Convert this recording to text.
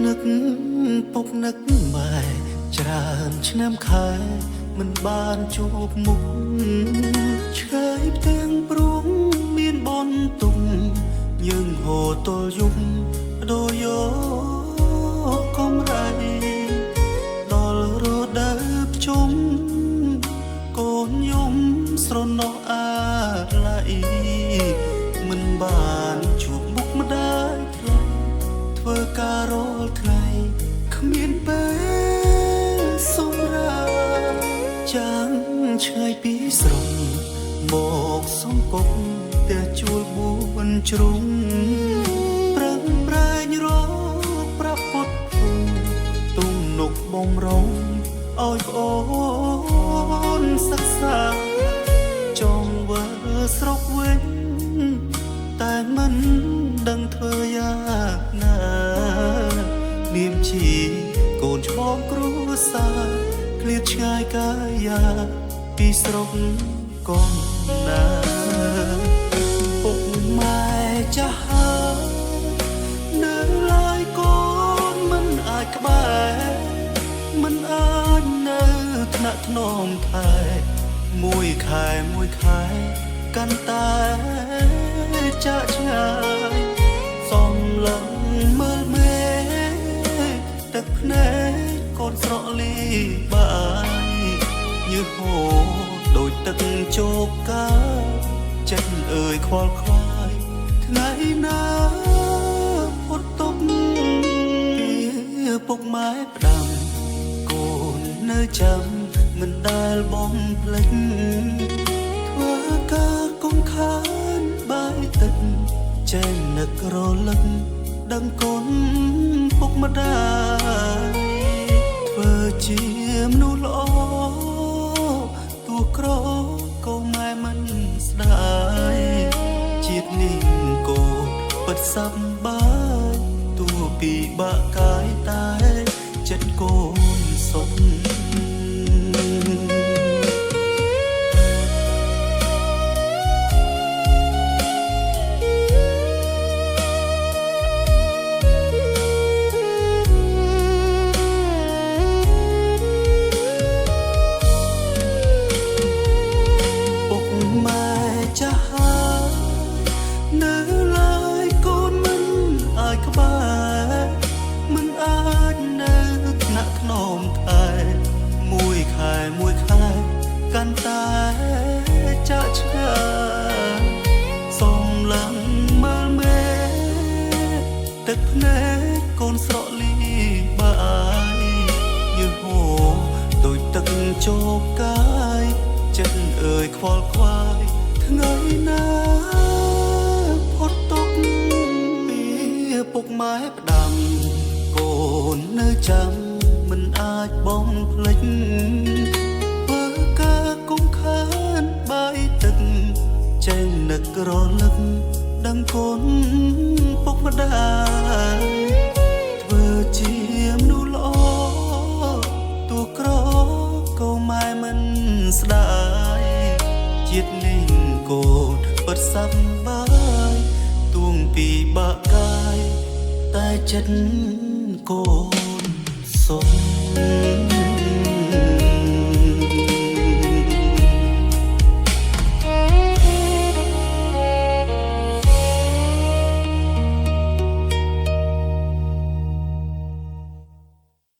នឹកពុកនឹកម៉ែច្រើនឆ្នាំខែមិនបានជួបមុខឆ្ងាយផ្ទាំងព្រួងមានបនទុំយើងហូរទល់យប់ដូរយកកំរៃដល់រដូវភ្ជុំកូនយំស្រណោះអាឡៃមិនបានជួបមុខម្ដាយធ្វើការរាល់ថ្ងៃគ្មានពេលសម្រាប់ចាំងឆ្ងាយពីស្រុកមកសំកុកតែជួលបួនជ្រុងប្រឹងប្រែងរកប្រាប់ពុតទុំនុកបំរុងឲ្យប្អូនសិក្សាចង់វិលស្រុកវិញតែមិនដឹងធ្វើយ៉ាងណានាមជាកូនច្បងគ្រួសារឃ្លាតឆ្ងាយកាយាពីស្រុកកូនណាពុកម៉ែចាស់ហើយនៅឡើយកូនមិនអាចក្បែរមិនអាចនៅថ្នាក់ថ្នមថែមួយខែកាន់តែចាក់ឆ្ងាយសំឡឹងមើលមេទឹកភ្នែកកូនស្រក់លីបាយញើសហូរដូចទឹកជោកកាចិត្តអើយខ្វល់ខ្វាយថ្ងៃណាផុតទុកពីពុកម៉ែផ្ដាំកូននៅចាំមិនដែលបំភ្លេចធ្វើការកុំខានបាយទឹកចេញនឹករលឹកដឹងគុណពុកម្ដាយធ្វើជាមនុស្សល្អទោះក្រក៏ម៉ែមិនស្ដាយជាតិនេះកូនពិតសប្បាយទោះពីបាក់កាយតែចិត្តកូនសុខចាស់ហើយនៅឡើយកូនមិនអាចក្បែរមិនអាចនៅថ្នាក់ថ្នមថែមួយខែកាន់តែចាក់ឆ្ងាយសំឡឹងមើលមេទឹកភ្នែកកូនស្រក់លីបាយយឺហូរដូចទឹកជោកកាយចិត្តអើយខ្វល់ខ្វាយថ្ងៃណាផុតទុកពីពុកម៉ែផ្ដាំកូននៅចាំមិនអាចបំភ្លេចធ្វើការកុំខានបាយទឹកចេញនឹករលឹកដឹងគុណពុកម្ដាយធ្វើជាមនុស្សល្អទោះក្រក៏ម៉ែមិនស្ដាយជាតិនេះកូនពិតសប្បាយទួងពីបាក់កាយតែចិត្តកូនសុខ